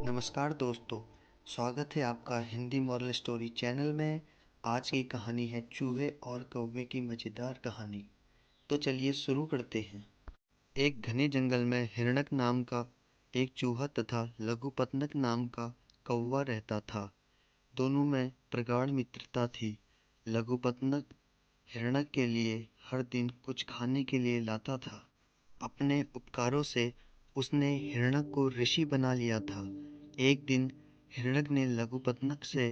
नमस्कार दोस्तों, स्वागत है आपका हिंदी मॉरल स्टोरी चैनल में। आज की कहानी है चूहे और कौवे की मज़ेदार कहानी। तो चलिए शुरू करते हैं। एक घने जंगल में हिरण्यक नाम का एक चूहा तथा लघुपतनक नाम का कौवा रहता था। दोनों में प्रगाढ़ मित्रता थी। लघुपतनक हिरण्यक के लिए हर दिन कुछ खाने के लिए लाता था। अपने उपकारों से उसने हिरण्यक को ऋषि बना लिया था। एक दिन हिरण्यक ने लघुपतनक से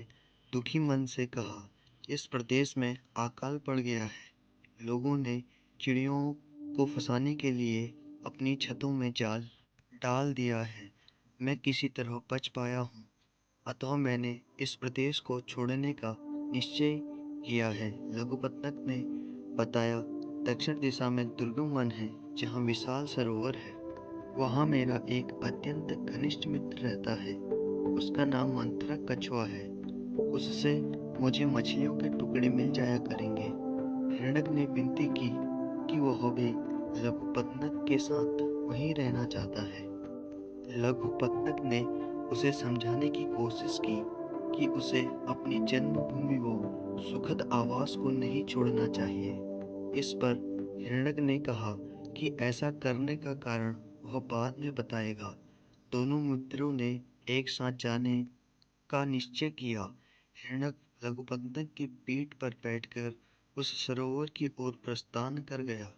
दुखी मन से कहा, इस प्रदेश में अकाल पड़ गया है। लोगों ने चिड़ियों को फंसाने के लिए अपनी छतों में जाल डाल दिया है। मैं किसी तरह बच पाया हूँ, अतः मैंने इस प्रदेश को छोड़ने का निश्चय किया है। लघुपतनक ने बताया, दक्षिण दिशा में दुर्गम वन है जहाँ विशाल सरोवर है। वहाँ मेरा एक अत्यंत घनिष्ठ मित्र रहता है। उसका नाम मंथरक कछुआ है। उससे मुझे मछलियों के टुकड़े मिल जाया करेंगे। हिरण्यक ने विनती की कि वह भी लघुपतनक के साथ वहीं रहना चाहता है। लघुपतनक ने उसे समझाने की कोशिश की कि उसे अपनी जन्मभूमि व सुखद आवास को नहीं छोड़ना चाहिए। इस पर हिरण्यक ने कहा कि ऐसा करने का कारण वह बाद में बताएगा। दोनों मित्रों ने एक साथ जाने का निश्चय किया। हिरण्यक लघुपतनक की पीठ पर बैठकर उस सरोवर की ओर प्रस्थान कर गया।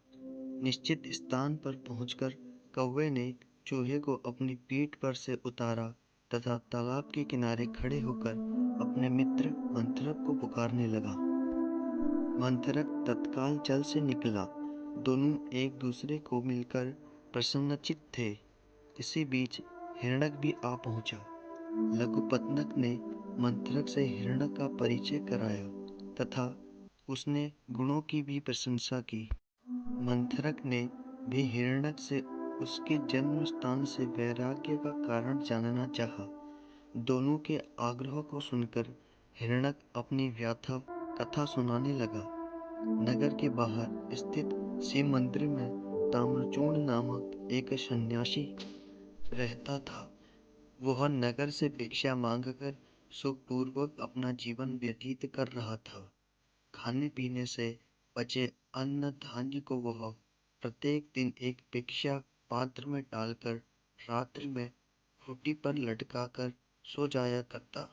निश्चित स्थान पर पहुंचकर कौवे ने चूहे को अपनी पीठ पर से उतारा तथा तालाब के किनारे खड़े होकर अपने मित्र मंथरक को पुकारने लगा। मंथरक तत्काल जल से निकला। दोनों एक दूसरे को मिलकर प्रसन्नचित्त थे। इसी बीच हिरण्यक भी आ पहुंचा। लघुपतनक ने मंथरक से हिरण्यक का परिचय कराया तथा उसने गुणों की भी प्रशंसा की। मंथरक ने भी हिरण्यक से उसके जन्म स्थान से वैराग्य का कारण जानना चाहा। दोनों के आग्रह को सुनकर हिरण्यक अपनी व्यथा कथा सुनाने लगा। नगर के बाहर स्थित शिव मंदिर में ताम्रचूर्ण नामक एक सन्यासी रहता था। वह नगर से भिक्षा मांगकर सुखपूर्वक अपना जीवन व्यतीत कर रहा था। खाने पीने से बचे अन्न धान्य को वह प्रत्येक दिन एक भिक्षा पात्र में डालकर रात्रि में खूंटी पर लटकाकर सो जाया करता।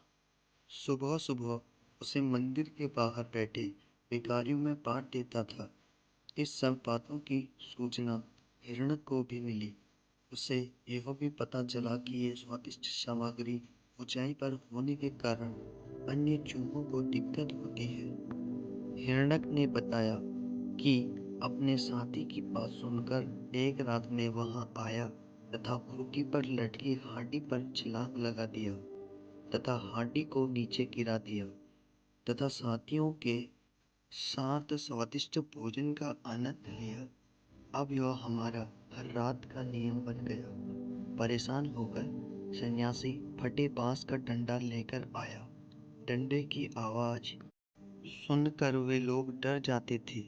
सुबह सुबह उसे मंदिर के बाहर बैठे भिखारियों में बांट देता था। इस सब बातों की सूचना हिरण्यक को भी मिली। उसे यह भी पता चला कि ये स्वादिष्ट सामग्री ऊंचाई पर होने के कारण अन्य चूहों को दिक्कत होती है। हिरण्यक ने बताया कि अपने साथी की बात सुनकर एक रात में वहां आया तथा खूंटी पर लटकी हांडी पर छलांग लगा दिया तथा हांडी को नीचे गिरा दिया तथा साथियों के साथ स्वादिष्ट भोजन का आनंद लिया। अब यह हमारा हर रात का नियम बन गया। परेशान होकर सन्यासी फटे बांस का डंडा लेकर आया। डंडे की आवाज सुनकर वे लोग डर जाते थे,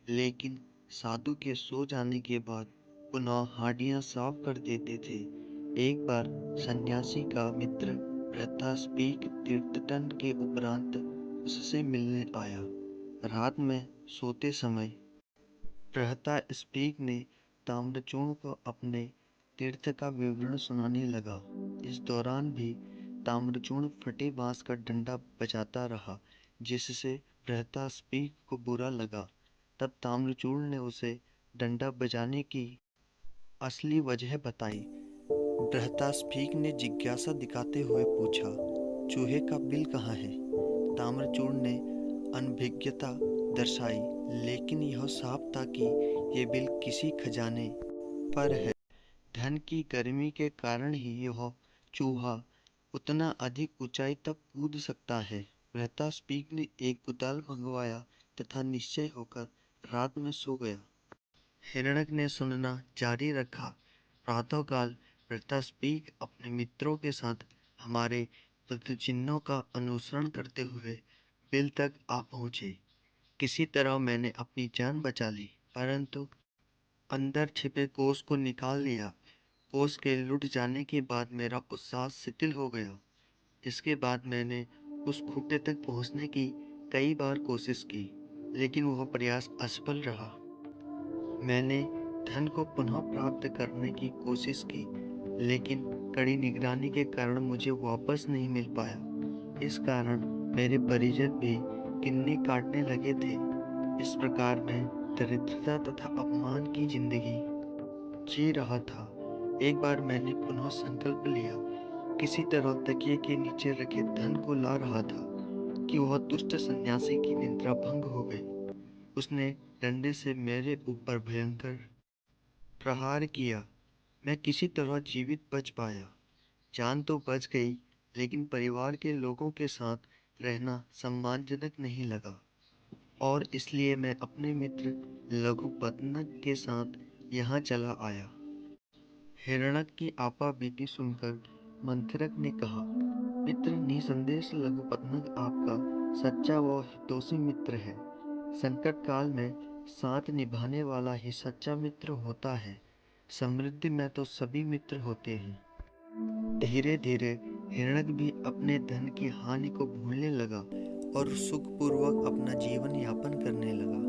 लेकिन साधु के सो जाने के बाद पुनः हांडियां साफ कर देते थे। एक बार सन्यासी का मित्र बृहस्पति तीर्थटन के उपरांत उससे मिलने आया। रात में सोते समय बृहस्पति ने ताम्रचूर्ण को अपने तीर्थ का विवरण सुनाने लगा। इस दौरान भी ताम्रचूर्ण फटे बांस का डंडा बजाता रहा, जिससे बृहस्पति को बुरा लगा। तब ताम्रचूर्ण ने उसे डंडा बजाने की असली वजह बताई। बृहस्पति ने जिज्ञासा दिखाते हुए पूछा, चूहे का बिल कहाँ है? ताम्रचूर्ण ने अनभिज्ञता दर्शाई, लेकिन यह साफ था कि यह बिल किसी खजाने पर है। धन की गर्मी के कारण ही यह चूहा उतना अधिक ऊंचाई तक कूद सकता है। बृहस्पति ने एक कुदाल मंगवाया तथा निश्चय होकर रात में सो गया। हिरण्यक ने सुनना जारी रखा। प्रातःकाल बृहस्पति अपने मित्रों के साथ हमारे पदचिन्हों का अनुसरण करते हुए बिल तक आ पहुंचे। किसी तरह मैंने अपनी जान बचा ली, परंतु अंदर छिपे कोष को निकाल लिया। कोस के लुट जाने के बाद मेरा उत्साह शिथिल हो गया। इसके बाद मैंने उस खूटे तक पहुंचने की कई बार कोशिश की, लेकिन वह प्रयास असफल रहा। मैंने धन को पुनः प्राप्त करने की कोशिश की, लेकिन कड़ी निगरानी के कारण मुझे वापस नहीं मिल पाया। इस कारण मेरे परिजन भी किन्नी काटने लगे थे। इस प्रकार मैं दरिद्रता तथा अपमान की जिंदगी जी रहा था। एक बार मैंने पुनः संकल्प लिया, किसी तरह तकिए के नीचे रखे धन को ला रहा था कि वह दुष्ट सन्यासी की निद्रा भंग हो गई। उसने डंडे से मेरे ऊपर भयंकर प्रहार किया। मैं किसी तरह जीवित बच पाया। जान तो बच गई, लेकिन परिवार के लोगों के साथ रहना सम्मानजनक नहीं लगा, और इसलिए मैं अपने मित्र लघुपतनक के साथ यहाँ चला आया। हिरण्यक की आपाबीती सुनकर मंथरक ने कहा, मित्र, निसंदेह लघुपतनक आपका सच्चा व हितैषी मित्र है। संकट काल में साथ निभाने वाला ही सच्चा मित्र होता है। समृद्धि में तो सभी मित्र होते हैं। धीरे धीरे हिरण्यक भी अपने धन की हानि को भूलने लगा और सुखपूर्वक अपना जीवन यापन करने लगा।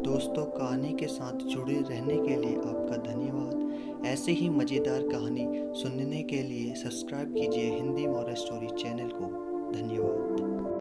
दोस्तों, कहानी के साथ जुड़े रहने के लिए आपका धन्यवाद। ऐसे ही मज़ेदार कहानी सुनने के लिए सब्सक्राइब कीजिए हिंदी मॉरल स्टोरी चैनल को। धन्यवाद।